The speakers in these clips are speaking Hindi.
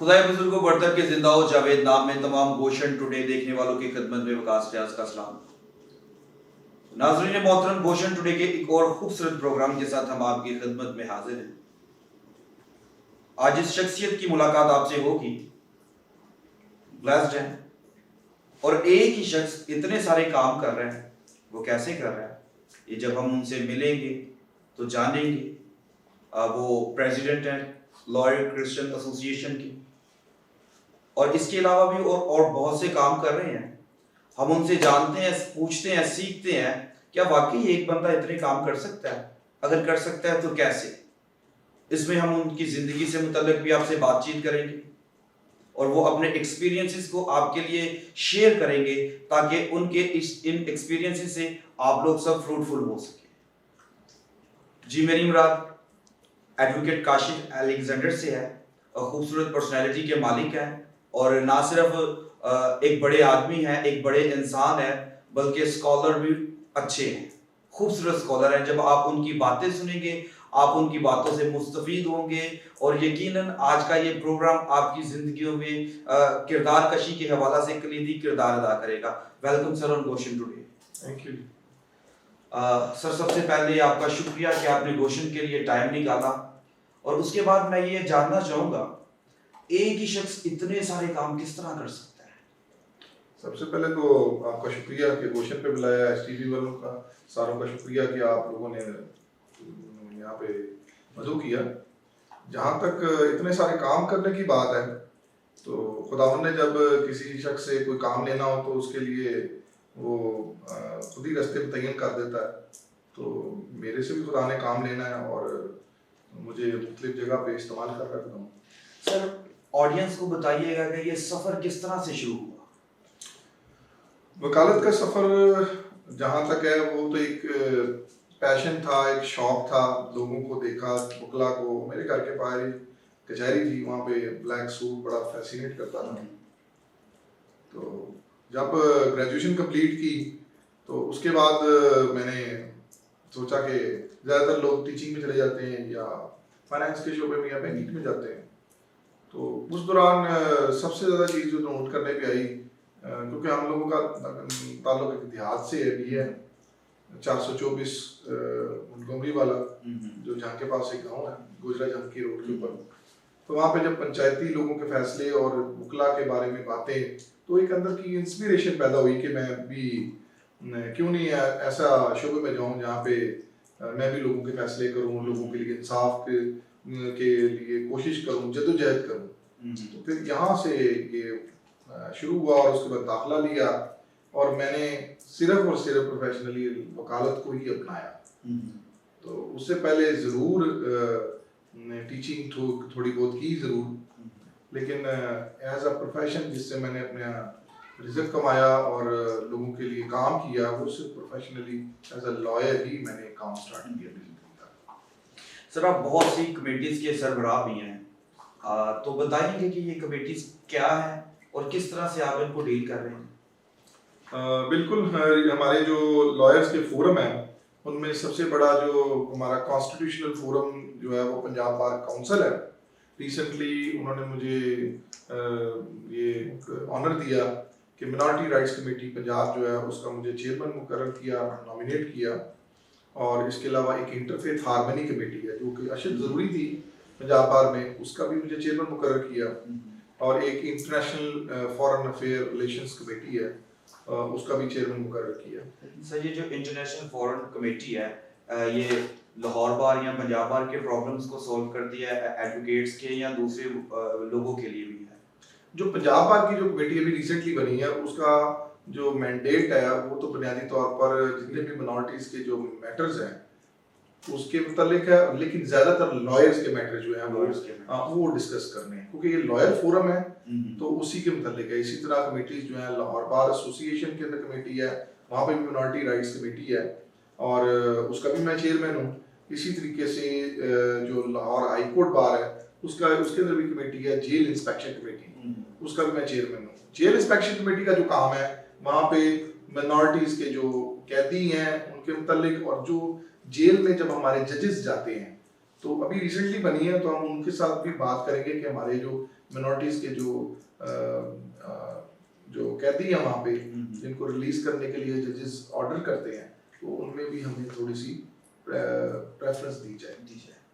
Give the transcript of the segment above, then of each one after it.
खुदाए बुजुर्गों बढ़तर के जिंदा हो जावेद नाम में तमाम गोशन टुडे देखने वालों की खिदमत में वकास रियाज का सलाम। नाज़रीन मोहतरम, गोशन टुडे के एक और खूबसूरत प्रोग्राम के साथ हम आपकी खिदमत में हाजिर हैं। आज इस शख्सियत की मुलाकात आपसे होगी, ब्लेस्ड हैं और एक ही शख्स इतने सारे काम कर रहे हैं। वो कैसे कर रहा है ये जब हम उनसे मिलेंगे तो जानेंगे। वो प्रेसिडेंट हैं लॉयर क्रिश्चियन एसोसिएशन की और इसके अलावा भी और बहुत से काम कर रहे हैं। हम उनसे जानते हैं, पूछते हैं, सीखते हैं क्या वाकई एक बंदा इतने काम कर सकता है, अगर कर सकता है तो कैसे। इसमें हम उनकी ज़िंदगी से मुतल्लिक भी आपसे बातचीत करेंगे और वो अपने एक्सपीरियंसेस को आपके लिए शेयर करेंगे ताकि उनके इन एक्सपीरियंसेस से आप लोग सब फ्रूटफुल हो सके। जी, मेरी मुराद एडवोकेट काशिफ अलेक्जेंडर से है और खूबसूरत पर्सनैलिटी के मालिक हैं और ना सिर्फ एक बड़े आदमी हैं, एक बड़े इंसान हैं, बल्कि स्कॉलर भी अच्छे हैं, खूबसूरत स्कॉलर हैं। जब आप उनकी बातें सुनेंगे आप उनकी बातों से मुस्तफीद होंगे और यकीनन आज का ये प्रोग्राम आपकी ज़िंदगियों में किरदार कशी के हवाला से कलीदी किरदार अदा करेगा। Welcome sir on Gaussian today. Thank you sir, सबसे पहले आपका शुक्रिया कि आपने गोशन के लिए टाइम निकाला और उसके बाद मैं ये जानना चाहूँगा एक ही शख्स इतने सारे काम किस तरह कर सकता है। सबसे पहले तो आपका शुक्रिया कि गोशन पे बुलाया, एसटीवी वालों का सारों का शुक्रिया कि आप लोगों ने यहाँ पे मदद किया। जहाँ तक इतने सारे काम करने की बात है तो खुदावंद ने जब किसी शख्स से कोई काम लेना हो तो उसके लिए वो खुद ही रास्ते मुतय्यन कर देता है। तो मेरे से भी खुदा ने काम लेना है और मुझे मुख्तलिफ जगह पे इस्तेमाल कर रखता हूँ। सर, ऑडियंस को बताइएगा कि ये सफ़र किस तरह से शुरू हुआ। वकालत का सफ़र जहाँ तक है वो तो एक पैशन था, एक शौक था। लोगों को देखा, वकला को, मेरे घर के बाहर ही कचहरी थी, वहाँ पे ब्लैक सूट बड़ा फैसिनेट करता था। तो जब ग्रेजुएशन कंप्लीट की तो उसके बाद मैंने सोचा कि ज़्यादातर लोग टीचिंग में चले जाते हैं या फाइनेंस के शोबे में या बैंकिंग में जाते हैं। तो उस दौरान सबसे ज़्यादा चीज़ जो नोट करने पे आई, क्योंकि हम लोगों का ताल्लुक एक देहात से भी है, 424 मोंटगोमरी वाला जो जहाँ के पास एक गाँव है गुजरा जंग की रोड के ऊपर। तो वहाँ पे जब पंचायती लोगों के फैसले और वकला के बारे में बातें, तो एक अंदर की इंस्पिरेशन पैदा हुई कि मैं भी क्यों नहीं ऐसा शोबे में जाऊँ जहाँ पे मैं भी लोगों के फैसले करूँ, लोगों के लिए इंसाफ के लिए कोशिश करूँ, जद्दोजहद करूँ। तो फिर यहाँ से ये शुरू हुआ और उसके बाद दाखिला लिया और मैंने सिर्फ और सिर्फ प्रोफेशनली वकालत को ही अपनाया। तो उससे पहले ज़रूर टीचिंग थोड़ी बहुत की ज़रूर, लेकिन एज अ प्रोफेशन जिससे मैंने अपना रिज़्क कमाया और लोगों के लिए काम किया, वो सिर्फ प्रोफेशनली एज अ लॉयर ही मैंने काम स्टार्ट किया। सर, आप बहुत सी कमेटीज़ के सरबराह भी हैं, तो बताइए कि ये कमेटीज़ क्या है और किस तरह से आप इनको डील कर रहे हैं। बिल्कुल, हमारे जो लॉयर्स के फोरम हैं उनमें सबसे बड़ा जो हमारा कॉन्स्टिट्यूशनल फोरम जो है वो पंजाब बार काउंसिल है। रिसेंटली उन्होंने मुझे ये ऑनर दिया कि मिनॉरिटी राइट्स कमेटी पंजाब जो है उसका मुझे चेयरमैन मुकर्रर किया, नॉमिनेट किया। और इसके अलावा एक इंटरफेथ हार्मनी कमेटी है जो कि अशद ज़रूरी थी पंजाब बार में, उसका भी मुझे चेयरमैन मुकर्रर किया। और एक international foreign affair relations committee है, उसका भी चेयरमैन मुकर्रर किया। सर, ये जो इंटरनेशनल फॉरेन कमेटी है ये लाहौर बार या पंजाब बार के प्रॉब्लम्स को सॉल्व करती है, एडवोकेट्स के या दूसरे लोगों के लिए भी है। जो पंजाब बार की जो कमेटी अभी रिसेंटली बनी है उसका जो मैंडेट है वो तो बुनियादी तौर पर जितने भी मिनॉरिटीज़ के जो मैटर्स हैं उसके मुतालिक है, लेकिन ज्यादातर लॉयर्स के मैटर जो है Lawyers के matters। वो डिस्कस करने हैं, क्योंकि ये लॉयर फोरम है हम्म, तो उसी के मुतालिक है। इसी तरह कमेटीज जो है, लाहौर बार एसोसिएशन के अंदर कमेटी है, वहाँ पे भी मिनॉरिटी राइट्स कमेटी है और उसका भी मैं चेयरमैन हूँ। इसी तरीके से जो लाहौर हाई कोर्ट बार है उसके अंदर भी कमेटी है, जेल इंस्पेक्शन कमेटी, उसका भी मैं चेयरमैन हूँ। जेल इंस्पेक्शन कमेटी का जो काम है, वहाँ पे मिनॉरिटीज के जो कैदी हैं उनके मुतालिक, और जो जेल में जब हमारे जजेस जाते हैं, तो अभी रिसेंटली बनी है तो हम उनके साथ भी बात करेंगे कि हमारे जो मिनॉरिटीज के जो कैदी हैं वहाँ पे, जिनको रिलीज करने के लिए जजेस ऑर्डर करते हैं, तो उनमें भी हमें थोड़ी सी प्रेफरेंस दी जाए।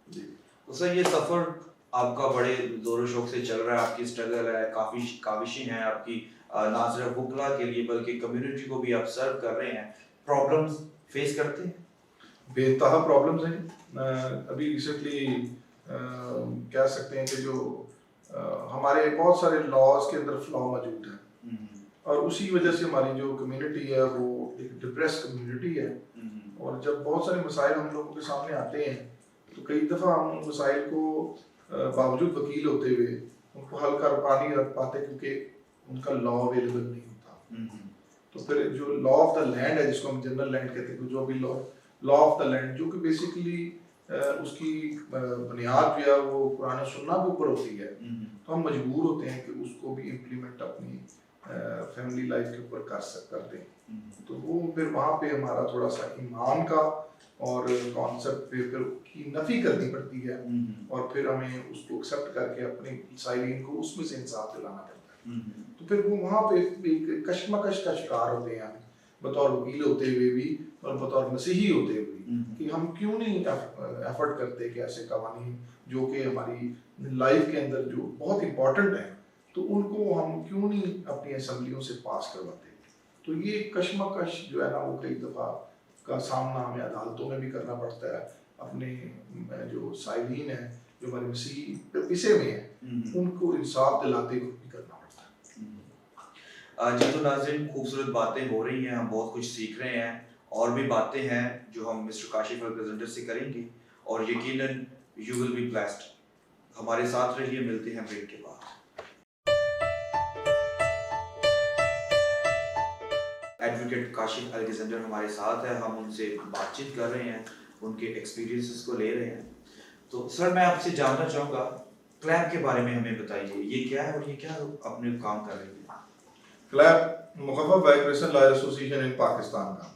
जी। तो सर ये सफर आपका बड़े जोरों शौक से चल रहा है, आपकी स्ट्रगल है, काफी काविशें हैं आपकी, ना सिर्फ वकला के लिए बल्कि कम्युनिटी को भी आप सर्व कर रहे हैं। प्रॉब्लम्स फेस करते हैं? बेतहा प्रॉब्लम्स हैं। अभी रिसेंटली कह सकते हैं कि जो हमारे बहुत सारे लॉज के अंदर फ्लॉ मौजूद है, और उसी वजह से हमारी जो कम्युनिटी है वो एक डिप्रेस कम्युनिटी है। और जब बहुत सारे मसाइल हम लोगों के सामने आते हैं तो कई दफ़ा हम उन मसाइल को बावजूद वकील होते हुए उनको हल कर नहीं रख पाते, क्योंकि उनका लॉ अवेलेबल नहीं होता। तो फिर जो लॉ ऑफ द लैंड है, जिसको हम जनरल लैंड कहते हैं, जो भी लॉ ऑफ द लैंड, जो कि बेसिकली उसकी बुनियाद जो है वो कुरान सुन्ना के ऊपर होती है, तो हम मजबूर होते हैं कि उसको भी इम्प्लीमेंट अपनी फैमिली लाइफ के ऊपर कर दें। तो वो फिर वहाँ पे हमारा थोड़ा सा ईमान का और कॉन्सेप्ट पे फिर की नफी करनी पड़ती है, और फिर हमें उसको एक्सेप्ट करके अपने साइलिन को उसमें से इंसाफ दिलाना पड़ता है। तो फिर वो वहाँ पे एक कशमकश का शिकार होते हैं बतौर वकील होते हुए भी और बतौर मसीही होते हुए भी, कि हम क्यों नहीं एफर्ट करते कि ऐसे कवानीन जो कि हमारी लाइफ के अंदर जो बहुत इंपॉर्टेंट है, तो उनको हम क्यों नहीं अपनी असम्बलियों से पास करवाते। तो ये कशमकश जो है ना, वो कई दफ़ा का सामना हमें अदालतों में भी करना पड़ता है। अपने जो साइलिन है, जो हमारे मसीही पिसे में है, उनको इंसाफ दिलाते हुए भी करना पड़ता है। जी तो नाज़रीन, खूबसूरत बातें हो रही हैं, हम बहुत कुछ सीख रहे हैं, और भी बातें हैं जो हम मिस्टर काशिफ अल-गजेंडर से करेंगे, और यकीनन यू विल बी ब्लेस्ड। हमारे साथ रहिए, मिलते हैं ब्रेक के बाद। एडवोकेट काशिफ अल-गजेंडर हमारे साथ है, हम उनसे बातचीत कर रहे हैं, उनके एक्सपीरियंसेस को ले रहे हैं। तो सर मैं आपसे जानना चाहूँगा, क्लैप के बारे में हमें बताइए, ये क्या है और ये क्या अपने काम कर रही है? Clap मुखफ़फ़ vibration lawyer association in Pakistan का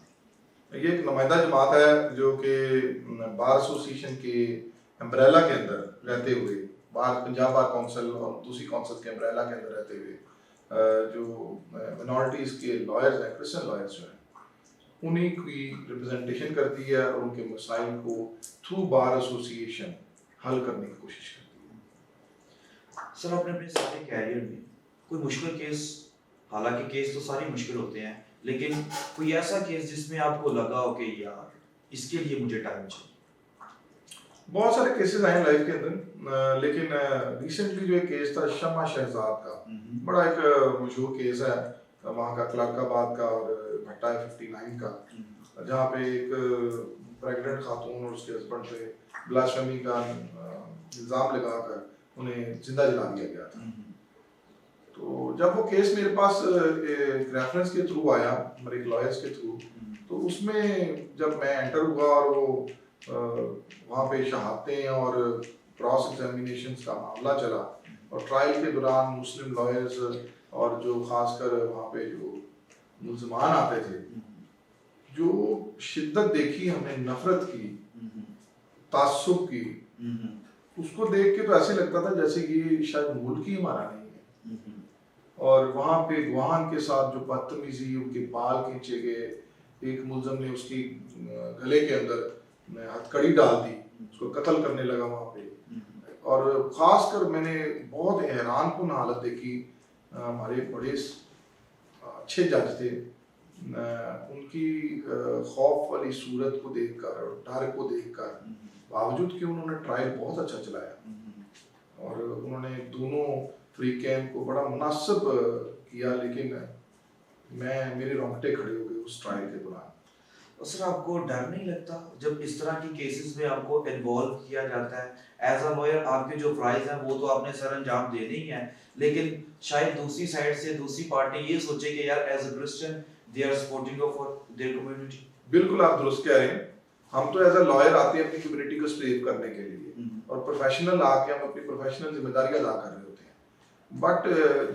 ये एक नुमाइंदा जमात है, जो कि बार एसोसिएशन के अम्ब्रेला के अंदर रहते हुए, बार पंजाब बार काउंसिल और दूसरी काउंसिल के अम्ब्रेला के अंदर रहते हुए, जो मिनॉरिटीज़ के लॉयर्स हैं, क्रिश्चियन लॉयर्स जो हैं, उन्हीं की रिप्रेजेंटेशन करती है और उनके मसाइल को थ्रू बार एसोसिएशन हल करने की कोशिश करती है। सर आपने अपने सारे कैरियर में कोई मुश्किल केस, हालांकि केस तो सारे मुश्किल होते हैं, लेकिन कोई ऐसा केस जिसमें आपको लगा हो कि यार इसके लिए मुझे टाइम चाहिए? बहुत सारे केसेस आए लाइफ के अंदर, लेकिन रिसेंटली जो एक केस था शमा शहजाद का, बड़ा एक मशहूर केस है वहाँ का, क्लर्काबाद का और भट्टा 59 का, जहाँ पे एक प्रेग्नेंट खातून और उसके हस्बैंड पे ब्लास्फेमी का इल्ज़ाम लगाकर उन्हें जिंदा जला दिया गया था। तो जब वो केस मेरे पास एक रेफरेंस के थ्रू आया, हमारे एक लॉयर्स के थ्रू, तो उसमें जब मैं एंटर हुआ और वो वहाँ पे शहादतें और क्रॉस एग्जामिनेशन का मामला चला, और ट्रायल के दौरान मुस्लिम लॉयर्स और जो खासकर वहाँ पे जो मुल्ज़मान आते थे, जो शिद्दत देखी हमने, नफरत की, तासुब की, उसको देख के तो ऐसे लगता था जैसे कि शायद मुल्क ही हमारा नहीं है। और वहाँ पे गवाह के साथ जो बदतमीजी, उनके बाल खींचे गए, एक मुल्ज़म ने उसकी गले के अंदर हथकड़ी डाल दी, उसको कत्ल करने लगा वहाँ पे। और ख़ासकर मैंने बहुत हैरानकुन हालत देखी, हमारे बड़े अच्छे जज थे, उनकी खौफ वाली सूरत को देखकर और डर को देखकर, बावजूद कि उन्होंने ट्रायल बहुत अच्छा चलाया और उन्होंने दोनों फरीकैन को बड़ा मुनासिब किया, लेकिन मेरे रोंगटे खड़े हो गए उस ट्रायल के दौरान। और सर आपको डर नहीं लगता जब इस तरह की केसेस में आपको इन्वॉल्व किया जाता है एज अ लॉयर? आपके जो प्राइज हैं वो तो आपने सर अंजाम देने ही है, लेकिन शायद दूसरी साइड से दूसरी पार्टी ये सोचे कि यार as a Christian they are supporting of their community. बिल्कुल आप दुरुस्त कह रहे हैं। हम तो एज अ लॉयर आते हैं अपनी कम्युनिटी को सेव करने के लिए, और प्रोफेशनल आके हम अपनी प्रोफेशनल जिम्मेदारी अदा कर रहे होते हैं। बट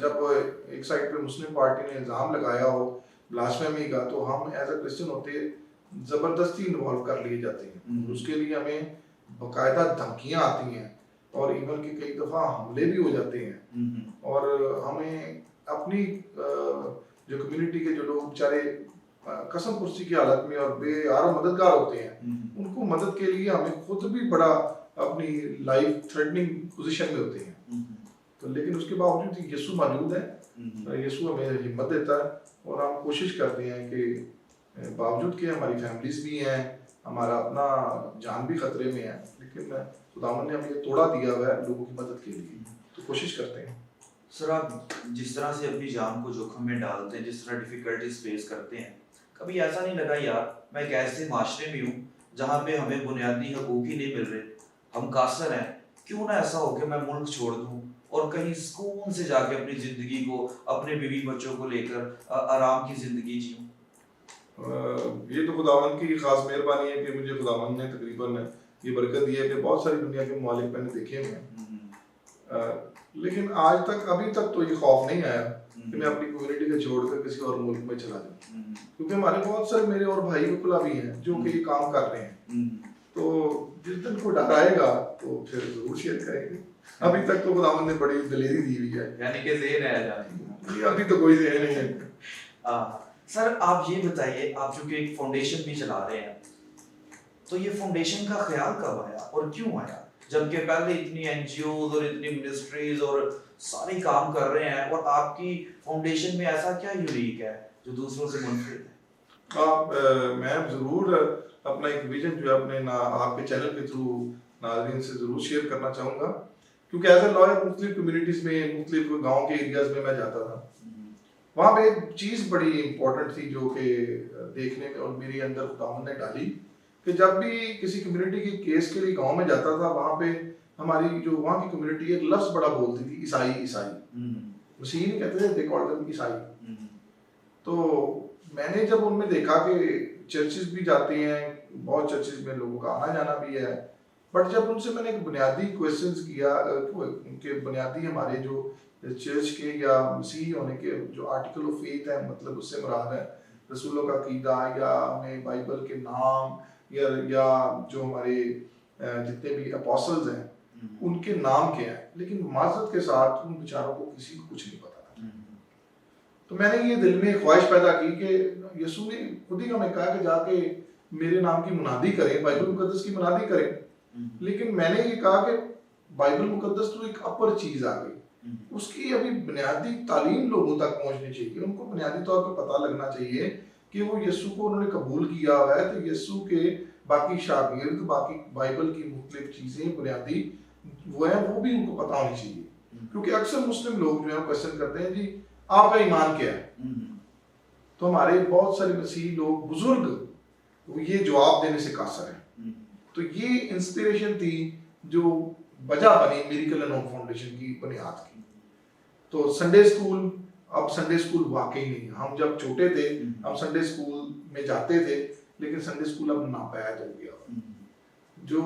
जब एक साइड पे मुस्लिम पार्टी ने इल्ज़ाम लगाया हो ब्लास्फेमी का, तो हम एज अ क्रिश्चियन होते ज़बरदस्ती इन्वॉल्व कर लिए जाते हैं। उसके लिए हमें बाकायदा धमकियाँ आती हैं, और इवन कि कई दफ़ा हमले भी हो जाते हैं। और हमें अपनी जो कम्युनिटी के जो लोग बेचारे कसम कुर्सी की हालत में और बेयारो मददगार होते हैं, उनको मदद के लिए हमें खुद भी बड़ा अपनी लाइफ थ्रेटनिंग पोजीशन में होते हैं। तो लेकिन उसके बावजूद यीशु मौजूद है, यीशु हमें हिम्मत देता है, और हम कोशिश करते हैं कि बावजूद के हमारी फैमिलीज भी हैं, हमारा अपना जान भी खतरे में है, लेकिन खुदावन ने हमें ये तोड़ा दिया हुआ है लोगों की मदद के लिए, तो कोशिश करते हैं। सर आप जिस तरह से अपनी जान को जोखिम में डालते हैं, जिस तरह डिफिकल्टीज फेस करते हैं, कभी ऐसा नहीं लगा यार मैं एक ऐसे माशरे में हूँ जहाँ पे हमें बुनियादी हकूक ही नहीं मिल रहे, हम कासर हैं, क्यों ना ऐसा हो कि मैं मुल्क छोड़ दूँ और कहीं सुकून से जाके अपनी ज़िंदगी को, अपने बीवी बच्चों को लेकर आराम की ज़िंदगी जीऊँ? ये तो खुदावन की खास मेहरबानी है कि मुझे खुदावन ने तकरीबन ये बरकत दी है कि बहुत सारी दुनिया के ममालिक मैंने देखे हुए हैं। लेकिन आज तक अभी तक तो ये खौफ नहीं आया कि मैं अपनी कम्युनिटी को छोड़कर किसी और मुल्क में चला जाऊँ, क्योंकि हमारे बहुत सारे मेरे और भाई वकुला भी हैं जो कि ये काम कर रहे हैं। तो जिस दिन को डर आएगा तो फिर जरूर शेयर करेंगे। अभी तक तो खुदावन ने बड़ी दलेरी दी हुई है, यानी कि ज़हन है जाने। अभी तो कोई ज़हन नहीं है। सर आप ये बताइए, आप चूंकि एक फाउंडेशन भी चला रहे हैं, तो ये फाउंडेशन का ख्याल कब आया और क्यों आया, जबकि पहले इतनी एनजीओज और इतनी मिनिस्ट्रीज और सारे काम कर रहे हैं, और आपकी फाउंडेशन में ऐसा क्या यूनिक है जो दूसरों से मुनफरिद है? मैं ज़रूर अपना एक विजन जो है अपने आपके चैनल के थ्रू नाज़रीन से ज़रूर शेयर करना चाहूँगा, क्योंकि एज ए लॉयर मुख्तलिफ कम्युनिटीज़ में, मुख्तलिफ गाँव के एरियाज़ में मैं जाता था। वहाँ पे एक चीज़ बड़ी इम्पोर्टेंट थी जो कि देखने में और मेरे अंदर खुदावंद ने डाली, कि जब भी किसी कम्युनिटी के केस के लिए गांव में जाता था, वहाँ पे हमारी जो वहाँ की कम्युनिटी एक लफ्ज़ बड़ा बोलती थी, ईसाई ईसाई। मसीही नहीं कहते थे, दे कॉल्ड देम ईसाई। तो मैंने जब उनमें देखा कि चर्चेस भी जाते हैं, बहुत चर्चेस में लोगों का आना जाना भी है, बट जब उनसे मैंने एक बुनियादी क्वेश्चंस किया, उनके बुनियादी हमारे जो चर्च के या मसीही होने के जो आर्टिकल ऑफ फेथ है, मतलब उससे मुराद है रसूलों का कीदा, या हमें बाइबल के नाम, या जो हमारे जितने भी अपोस्टल्स हैं उनके नाम क्या है, लेकिन माजरत के साथ उन बेचारों को किसी को कुछ नहीं पता था। तो मैंने ये दिल में ख्वाहिश पैदा की कि यीशु ने खुद ही हमें कहा कि जाके मेरे नाम की मुनादी करें, बाइबल मुकद्दस की मुनादी करें, लेकिन मैंने ये कहा कि बाइबल मुकद्दस तो एक अपर चीज़ आ गई, उसकी अभी बुनियादी तालीम लोगों तक पहुंचनी चाहिए, उनको बुनियादी तौर पर पता लगना चाहिए कि वो यीशु को उन्होंने कबूल किया हुआ है, तो यीशु के बाकी शागिर्द, बाकी बाइबल की मुख्तलिफ चीज़ें बुनियादी वो है, वो भी उनको पता होनी चाहिए। क्योंकि अक्सर मुस्लिम लोग जो है क्वेश्चन करते हैं, जी आपका ईमान क्या है, तो हमारे बहुत सारे मसीही लोग बुजुर्ग वो ये जवाब देने से कासर है। तो ये इंस्पिरेशन थी जो वजह बनी मिरेकल एंड होप फाउंडेशन की बुनियाद की। तो संडे स्कूल, अब संडे स्कूल वाकई नहीं, हम जब छोटे थे हम संडे स्कूल में जाते थे, लेकिन संडे स्कूल अब नापैद हो गया, जो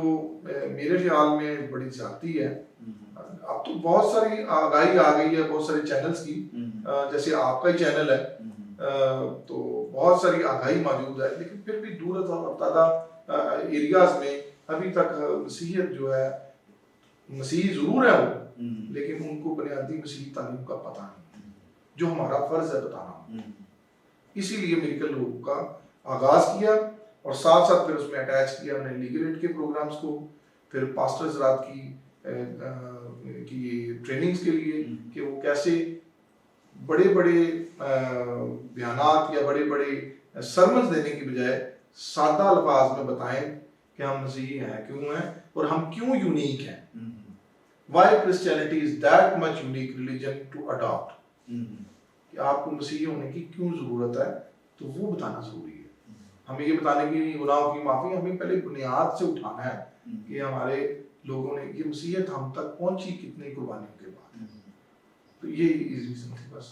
मेरे ख्याल में बड़ी ज्यादती है। अब तो बहुत सारी आगाही आ गई है, बहुत सारे चैनल्स की, जैसे आपका ही चैनल है, तो बहुत सारी आगाही मौजूद है, लेकिन फिर भी दूर दराज एरियाज में अभी तक मसीहियत जो है, मसीही जरूर है वो, लेकिन उनको बुनियादी मसीही तालीम का पता नहीं, जो हमारा फर्ज है बताना। इसीलिए मिरेकल होप का आगाज किया, और साथ साथ फिर उसमें अटैच किया हमने लीगल एड के प्रोग्राम्स को, फिर पास्टर्स रात की ट्रेनिंग्स के लिए कि वो कैसे बड़े बड़े बयानात या बड़े बड़े सरमन देने की बजाय सादा अल्फाज में बताएं कि हम मसीही हैं, क्यों हैं, और हम क्यों यूनिक हैं। Why Christianity is that much unique religion to adopt? कि आपको मसीही होने की क्यों जरूरत है, तो वो बताना जरूरी है। हमें ये बताने की गुनाहों की माफी, हमें पहले बुनियाद से उठाना है कि हमारे लोगों ने ये मसीहत हम तक पहुंची कितनी कुर्बानियों के बाद। तो ये रीजन थी बस।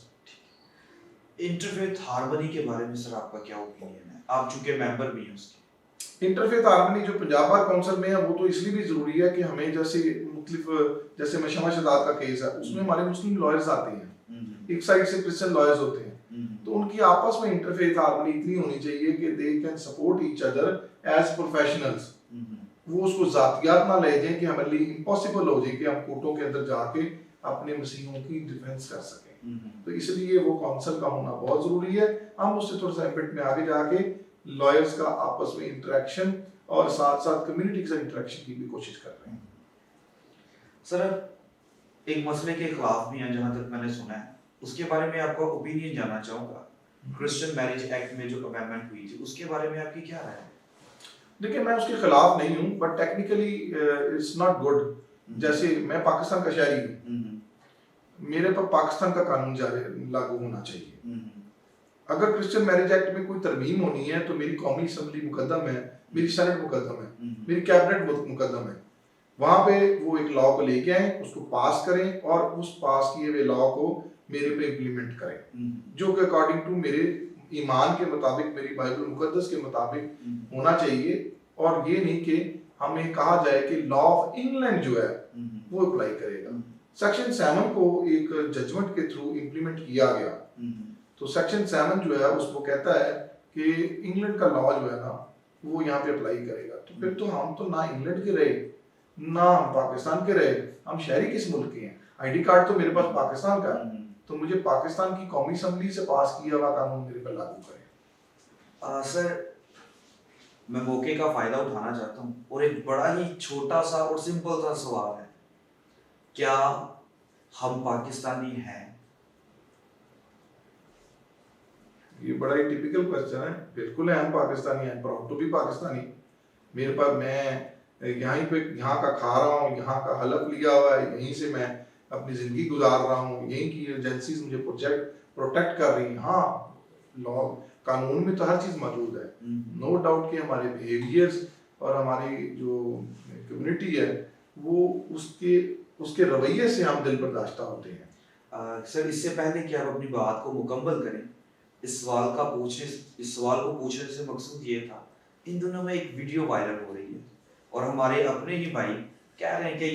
इंटरफेथ हार्मनी के बारे में सर आपका क्या ओपिनियन है, आप चूंकि मेंबर भी हैं उसके? इंटरफेथ हार्मनी जो पंजाब बार काउंसिल में है वो तो इसलिए भी जरूरी है कि हमें जैसे मशमा शदात का केस है उसमें हमारे मुस्लिम लॉयर्स आते हैं, एक साइड से क्रिश्चियन लॉयर्स होते हैं, तो उनकी आपस में इंटरफेथ हार्मनी इतनी होनी चाहिए कि they can support each other as professionals. वो उसको जातियात ना ले जाएं कि हमारे लिए इम्पॉसिबल हो जाए कि हम कोर्टों के अंदर जाके अपने मसीहों की डिफेंस कर सकें। तो इसलिए वो काउंसिल का होना बहुत जरूरी है। हम उससे थोड़ा सा इम्पेक्ट में आगे जाके लॉयर्स का आपस में इंटरेक्शन और साथ साथ कम्युनिटी के साथ इंटरेक्शन की भी कोशिश कर रहे हैं। सर एक मसले के खिलाफ भी हैं जहां तक मैंने सुना है, उसके बारे में आपका ओपिनियन जानना चाहूंगा। क्रिश्चियन मैरिज एक्ट में जो अमेंडमेंट हुई थी उसके बारे में आपकी क्या राय है? देखिए मैं उसके खिलाफ नहीं हूँ, but technically it's not good. जैसे मैं पाकिस्तान का शहरी हूँ, मेरे पर पाकिस्तान का कानून लागू होना चाहिए। अगर क्रिश्चियन मैरिज एक्ट में कोई तरमीम होनी है तो मेरी कौमी असम्बली मुकद्दम है, मेरी सेनेट मुकद्दम है, मेरी कैबिनेट मुकद्दम है। वहां पे वो एक लॉ को लेके आए, उसको पास करें और उस पास किए हुए लॉ को मेरे पे इम्प्लीमेंट करें, जो कि अकॉर्डिंग टू मेरे ईमान के मुताबिक, मेरी बाइबल मुकद्दस के मुताबिक होना चाहिए। और ये नहीं कि हमें कहा जाए कि लॉ ऑफ इंग्लैंड जो है वो अप्लाई करेगा। सेक्शन 7 को एक जजमेंट के थ्रू इम्प्लीमेंट किया गया। तो सेक्शन 7 जो है उसको कहता है कि इंग्लैंड का लॉ जो है ना वो यहाँ पे अप्लाई करेगा। तो फिर तो हम तो ना इंग्लैंड के रहे ना हम पाकिस्तान के रहे, हम शहरी किस मुल्क के हैं? आईडी कार्ड तो मेरे पास पाकिस्तान का है, तो मुझे पाकिस्तान की कौमी असम्बली से पास किया हुआ कानून मेरे पर लागू करें। सर मैं मौके का फायदा उठाना चाहता हूँ और एक बड़ा ही छोटा सा और सिंपल सा सवाल है, क्या हम पाकिस्तानी हैं? ये बड़ा ही टिपिकल क्वेश्चन है। बिल्कुल है, हम पाकिस्तानी हैं, प्राउड टू बी पाकिस्तानी। मेरे पास, मैं यहाँ का खा रहा हूँ, यहाँ का हलफ लिया हुआ है, यहीं से मैं अपनी जिंदगी गुजार रहा हूँ, यहीं की एजेंसीज मुझे प्रोटेक्ट कर रही हैं। हाँ, लॉ कानून में तो हर चीज मौजूद है, नो डाउट कि हमारे बिहेवियर्स और हमारी जो कम्युनिटी है वो उसके रवैये से हम दिल बर्दाश्ता होते हैं। सर इससे पहले कि आप अपनी बात को मुकम्मल करें, इस सवाल को पूछने से मकसूद ये था, इन दिनों में एक वीडियो वायरल हो रही है और हमारे अपने ही भाई कह रहे हैं कि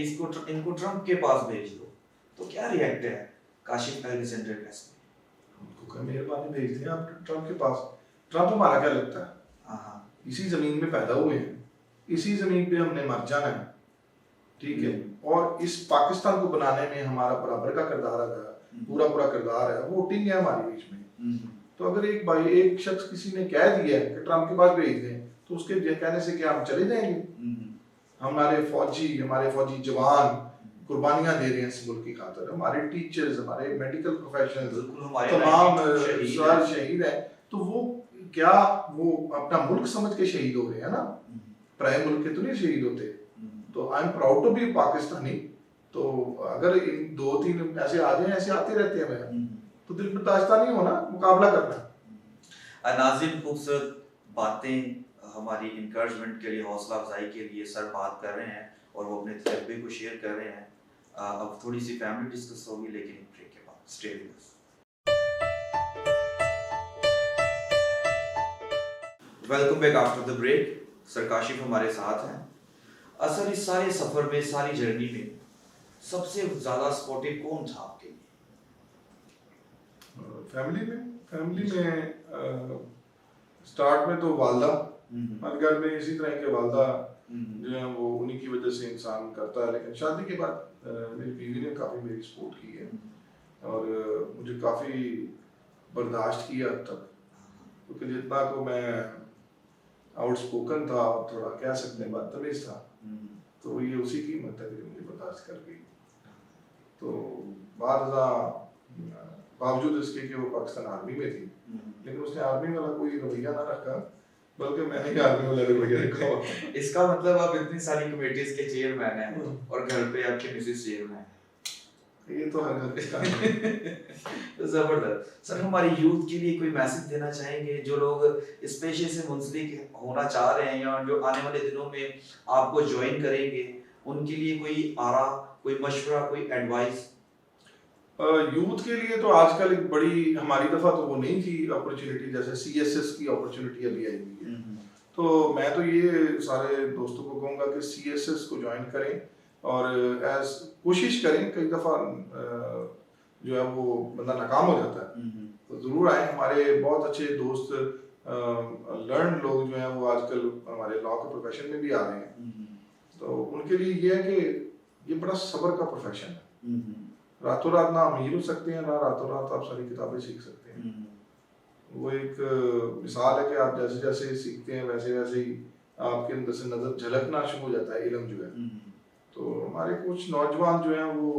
इनको ट्रंप के पास भेज दो, तो क्या रिएक्ट है काशिफ अलेक्जेंडर केस में? उनको क्या मेहरबानी भेज दें आप ट्रंप के पास। ट्रंप हमारा क्या लगता है? इसी जमीन में पैदा हुए हैं, इसी जमीन पे हमने मर जाना है, ठीक है। और इस पाकिस्तान को बनाने में हमारा बराबर का किरदार है, पूरा किरदार है, वोटिंग है हमारे बीच में। तो अगर एक शख्स किसी ने कह दिया है कि ट्रंप के पास भेज दें, तो उसके कहने से क्या हम चले जाएंगे? हमारे फौजी जवान कुर्बानियां दे रहे हैं इस मुल्क की खातिर, हमारे टीचर्स, हमारे मेडिकल प्रोफेशनल्स तमाम शहीद है। तो वो क्या वो अपना मुल्क समझ के शहीद हो रहे हैं ना, पराए मुल्क के तो नहीं शहीद होते। तो I am proud to be Pakistani. तो अगर इन 2-3 ऐसे आ जाए, ऐसे आते रहते हैं, तो दिल बर्दाश्त नहीं होना, मुकाबला करना। नाज़रीन, खूबसूरत बातें हमारी इंकरेजमेंट के लिए, हौसला अफजाई के लिए सर बात कर रहे हैं और वो अपने तजर्बे को शेयर कर रहे हैं। अब थोड़ी सी फैमिली डिस्कस होगी, लेकिन ब्रेक के बाद। Stay with us. Welcome back after the break. Sir Kashif हमारे साथ हैं। असर इस सारे सफर में, सारी जर्नी में सबसे ज्यादा सपोर्टिव कौन था आपके लिए? फैमिली में स्टार्ट में तो वालदा, हर घर में इसी तरह के वालदा जो है वो उन्हीं की वजह से इंसान करता है। लेकिन शादी के बाद मेरी बीवी ने काफ़ी मेरी सपोर्ट की है और मुझे काफ़ी बर्दाश्त किया अब तक, क्योंकि जितना को मैं आउटस्पोकन था, थोड़ा कह सकते हैं बदतमीज था, तो ये उसी की हिम्मत है कि मुझे बर्दाश्त कर गई। तो बावजूद इसके कि वो पाकिस्तान आर्मी में थी, लेकिन उसने आर्मी वाला कोई रवैया ना रखा, बल्कि मैंने ही आर्मी वाला रवैया रखा। इसका मतलब आप इतनी सारी कमेटीज के चेयरमैन हैं और घर पे आपके मिसेस चेयरमैन हैं। ये तो हर घर के काम है। जबरदस्त सर, हमारी यूथ के लिए कोई मैसेज देना चाहेंगे जो लोग इस पेशे से मुंसलिक होना चाह रहे हैं या जो आने वाले दिनों में आपको ज्वाइन करेंगे, उनके लिए कोई आरा, कोई मशवरा, कोई एडवाइस? यूथ के लिए तो आजकल एक बड़ी हमारी दफा तो वो नहीं थी अपॉर्चुनिटी, जैसे CSS की अपॉर्चुनिटी अभी आई हुई है। तो मैं तो ये सारे दोस्तों को कहूँगा कि CSS को ज्वाइन करें और एज कोशिश करें। कई दफ़ा जो है वो बंदा नाकाम हो जाता है, तो ज़रूर आए। हमारे बहुत अच्छे दोस्त लर्न लोग जो हैं वो आजकल हमारे लॉ के प्रोफेशन में भी आ रहे हैं। तो उनके लिए ये है कि ये बड़ा सब्र का प्रोफेशन है। रातों रात ना अमीर हो सकते हैं, ना रातों रात आप सारी किताबें सीख सकते हैं। वो एक मिसाल है कि आप जैसे जैसे सीखते हैं वैसे वैसे ही आपके अंदर से नजर झलकना शुरू हो जाता है इल्म जो है। तो हमारे कुछ नौजवान जो हैं वो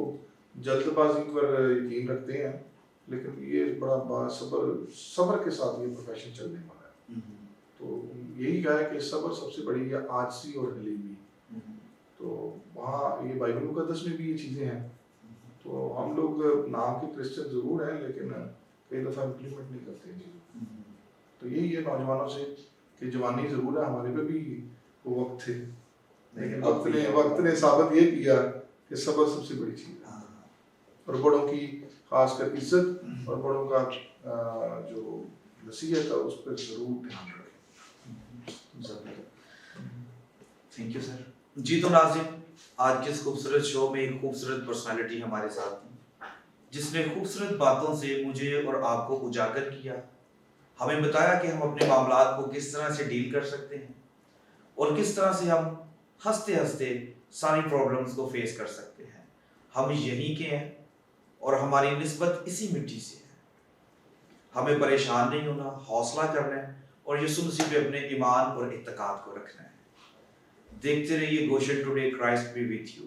जल्दबाजी पर यकीन रखते हैं, लेकिन ये बड़ा सब्र के साथ ये प्रोफेशन चलने वाला है। तो यही कहा है कि सब्र सबसे बड़ी है, आजसी और हलीमी। तो वहाँ ये बाइबल मुकद्दस में भी ये चीज़ें हैं। तो हम लोग नाम के क्रिश्चियन ज़रूर हैं, लेकिन कई दफ़ा इम्प्लीमेंट नहीं करते हैं चीज़ों। तो यही है नौजवानों से कि जवानी ज़रूर है, हमारे पे भी वो वक्त थे, लेकिन वक्त ने साबित ये किया कि सब्र सबसे बड़ी चीज़ है। और बड़ों की खासकर इज्जत और बड़ों का जो नसीहत है उस पर ज़रूर ध्यान रखें। Thank you sir. जी तो नाज़रीन, आज के इस खूबसूरत शो में एक खूबसूरत पर्सनालिटी हमारे साथ थी, जिसने खूबसूरत बातों से मुझे और आपको उजागर किया, हमें बताया कि हम अपने मामलात को किस तरह से डील कर सकते हैं और किस तरह से हम हंसते हंसते सारी प्रॉब्लम्स को फेस कर सकते हैं। हम यहीं के हैं और हमारी निस्बत इसी मिट्टी से है। हमें परेशान नहीं होना, हौसला करना है और यीशु मसीह पे अपने ईमान और इत्तेकाद को रखना है। देखते रहिए Gaussian today, Christ B with you.